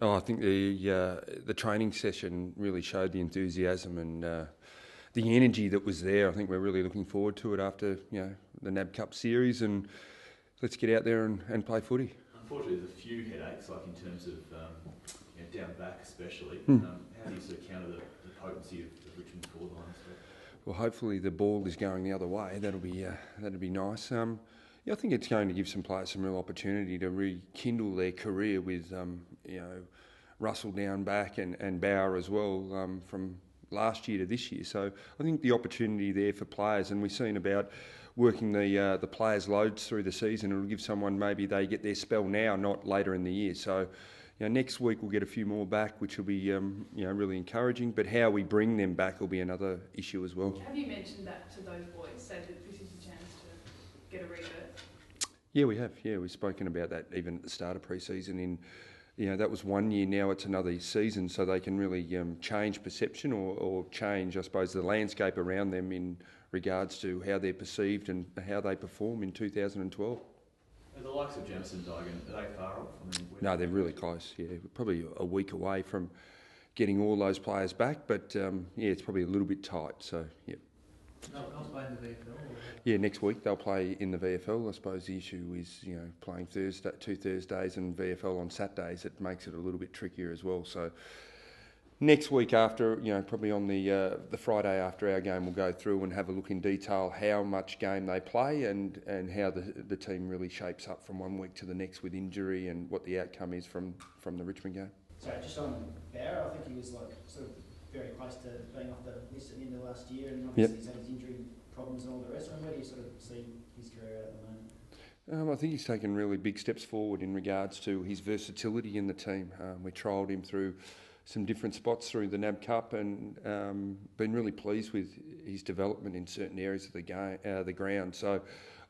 Oh, I think the training session really showed the enthusiasm and the energy that was there. I think we're really looking forward to it after the NAB Cup series, and let's get out there and play footy. Unfortunately, there's a few headaches, like in terms of down back especially. How do you sort of counter the potency of Richmond's forward line? Well, hopefully the ball is going the other way. That'll be nice. I think it's going to give some players some real opportunity to rekindle their career with Russell down back and Bauer as well from last year to this year. So I think the opportunity there for players, and we've seen about working the players' loads through the season. It'll give someone maybe they get their spell now, not later in the year. So next week we'll get a few more back, which will be really encouraging. But how we bring them back will be another issue as well. Have you mentioned that to those boys, so that this is a chance to get a rebirth? Yeah, we have. Yeah, we've spoken about that even at the start of pre-season. That was 1 year. Now it's another season, so they can really change perception or change, I suppose, the landscape around them in regards to how they're perceived and how they perform in 2012. Are the likes of Jamison, Daigan, are they far off? No, they're really close. Yeah, we're probably a week away from getting all those players back, but it's probably a little bit tight. So yeah. They'll play in the VFL? Yeah, next week they'll play in the VFL. I suppose the issue is, playing two Thursdays and VFL on Saturdays. It makes it a little bit trickier as well. So next week after, probably on the Friday after our game, we'll go through and have a look in detail how much game they play and how the team really shapes up from 1 week to the next with injury and what the outcome is from the Richmond game. So just on Bauer, I think he was sort of very close to being off the list at the end of last year, and obviously he's had his injury problems and all the rest. Where do you sort of see his career at the moment? I think he's taken really big steps forward in regards to his versatility in the team. We trialled him through some different spots through the NAB Cup and been really pleased with his development in certain areas of the ground. So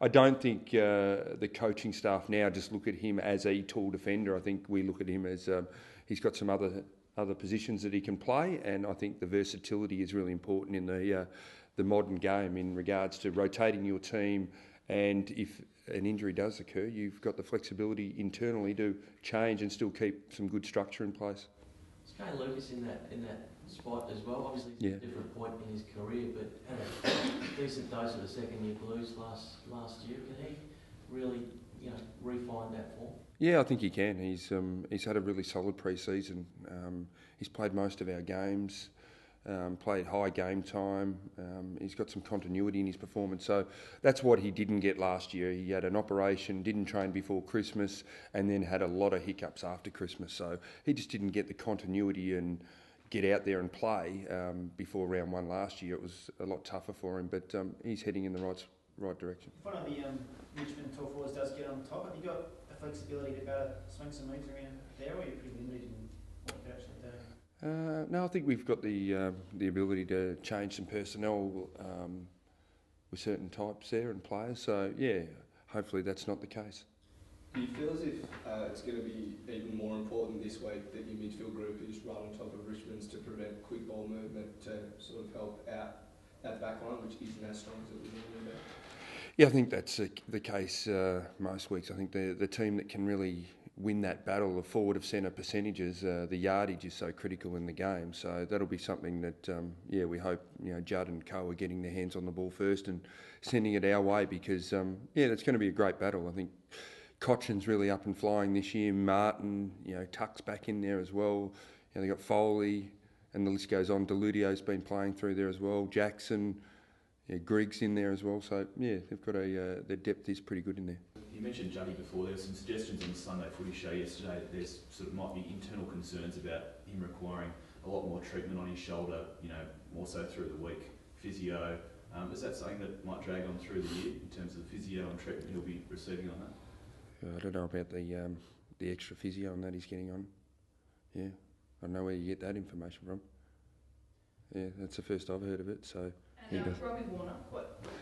I don't think the coaching staff now just look at him as a tall defender. I think we look at him as he's got some other positions that he can play, and I think the versatility is really important in the modern game in regards to rotating your team, and if an injury does occur, you've got the flexibility internally to change and still keep some good structure in place. Is Kane Lucas in that spot as well? Obviously it's a different point in his career, but had a decent dose of the second year blues last year. Can he really refine that form? Yeah, I think he can. He's had a really solid pre-season. He's played most of our games, played high game time. He's got some continuity in his performance. So that's what he didn't get last year. He had an operation, didn't train before Christmas, and then had a lot of hiccups after Christmas. So he just didn't get the continuity and get out there and play before round one last year. It was a lot tougher for him, but he's heading in the right direction. If one of the Richmond tall forwards does get on top, have you got the flexibility to be able to swing some moves around there, or are you pretty limited in what you can actually do? No, I think we've got the ability to change some personnel with certain types there and players. So yeah, hopefully that's not the case. Do you feel as if it's going to be even more important this week that your midfield group is right on top of Richmond's to prevent quick ball movement to sort of help out that back line, which isn't as strong as it was normally? Yeah, I think that's the case most weeks. I think the team that can really win that battle of forward of centre percentages, the yardage is so critical in the game. So that'll be something that, we hope Judd and co are getting their hands on the ball first and sending it our way because, that's going to be a great battle. I think Cochin's really up and flying this year. Martin, Tuck's back in there as well. They got Foley, and the list goes on. Deludio's been playing through there as well. Jackson, Griggs in there as well. So they've got their depth is pretty good in there. You mentioned Juddy before. There were some suggestions on the Sunday Footy Show yesterday that there's might be internal concerns about him requiring a lot more treatment on his shoulder. More so through the week. Physio. Is that something that might drag on through the year in terms of physio and treatment he'll be receiving on that? I don't know about the extra physio on that he's getting on. Yeah, I don't know where you get that information from. Yeah, that's the first I've heard of it. So. And Robbie Warner, what's the plan?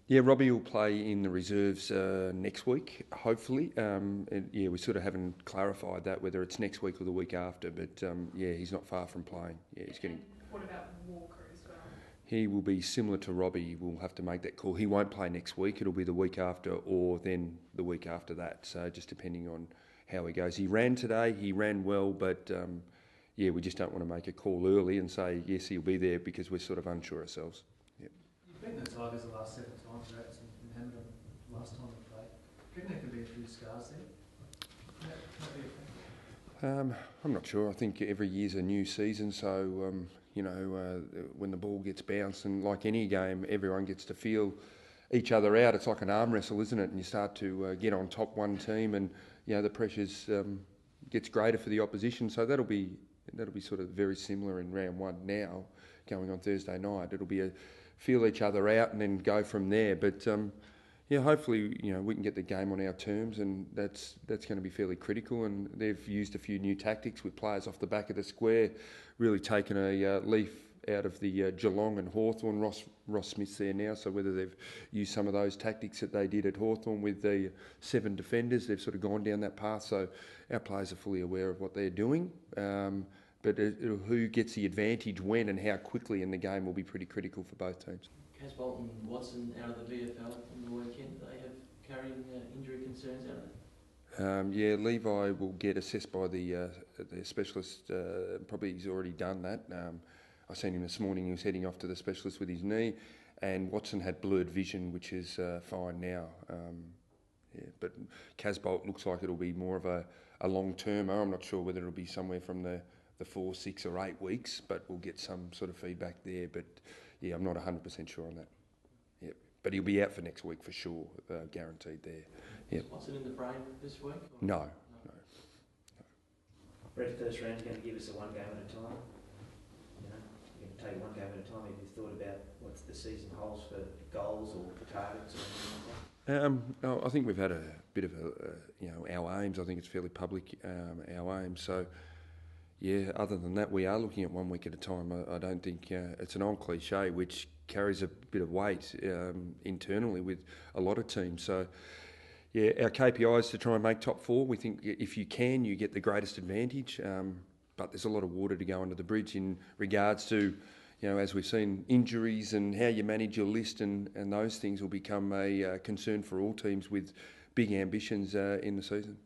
Yeah, Robbie will play in the reserves next week, hopefully. We sort of haven't clarified that whether it's next week or the week after, but he's not far from playing. Yeah, he's getting. What about Walker as well? He will be similar to Robbie. We'll have to make that call. He won't play next week. It'll be the week after, or then the week after that. So just depending on how he goes. He ran today, he ran well, but yeah, we just don't want to make a call early and say, yes, he'll be there, because we're sort of unsure ourselves. Yep. You've beaten the Tigers the last 7 times, Rats, and hammered them last time we played. Do you reckon there could be a few scars there? Might be a thing. I'm not sure. I think every year's a new season, so you know, when the ball gets bounced, and like any game, everyone gets to feel each other out. It's like an arm wrestle, isn't it? And you start to get on top one team, and you know the pressures gets greater for the opposition. So that'll be sort of very similar in round one now, going on Thursday night. It'll be a feel each other out and then go from there. But yeah, hopefully, you know, we can get the game on our terms, and that's going to be fairly critical. And they've used a few new tactics with players off the back of the square, really taken a leaf out of the Geelong and Hawthorn. Ross Smith's there now, so whether they've used some of those tactics that they did at Hawthorn with the 7 defenders, they've sort of gone down that path. So our players are fully aware of what they're doing. But who gets the advantage when and how quickly in the game will be pretty critical for both teams. Casbolt and Watson out of the VFL on the weekend. They have carrying injury concerns out of it. Yeah, Levi will get assessed by the specialist. Probably he's already done that. I seen him this morning. He was heading off to the specialist with his knee, and Watson had blurred vision, which is fine now. Yeah, but Casbolt looks like it'll be more of a long-termer. I'm not sure whether it'll be somewhere from the 4, 6 or 8 weeks, but we'll get some sort of feedback there. But yeah, I'm not 100% sure on that. Yep. But he'll be out for next week for sure, guaranteed there. Yep. Is Watson in the frame this week? No. Brett, first round's going to give us a one game at a time. You know, you're going to take one game at a time. Have you thought about what the season holds for goals or targets or anything like that? I think we've had a bit of our aims. I think it's fairly public, our aims. So, yeah, other than that, we are looking at 1 week at a time. I don't think it's an old cliche which carries a bit of weight internally with a lot of teams. So, yeah, our KPI is to try and make top 4. We think if you can, you get the greatest advantage. But there's a lot of water to go under the bridge in regards to, you know, as we've seen, injuries and how you manage your list, and those things will become a concern for all teams with big ambitions in the season.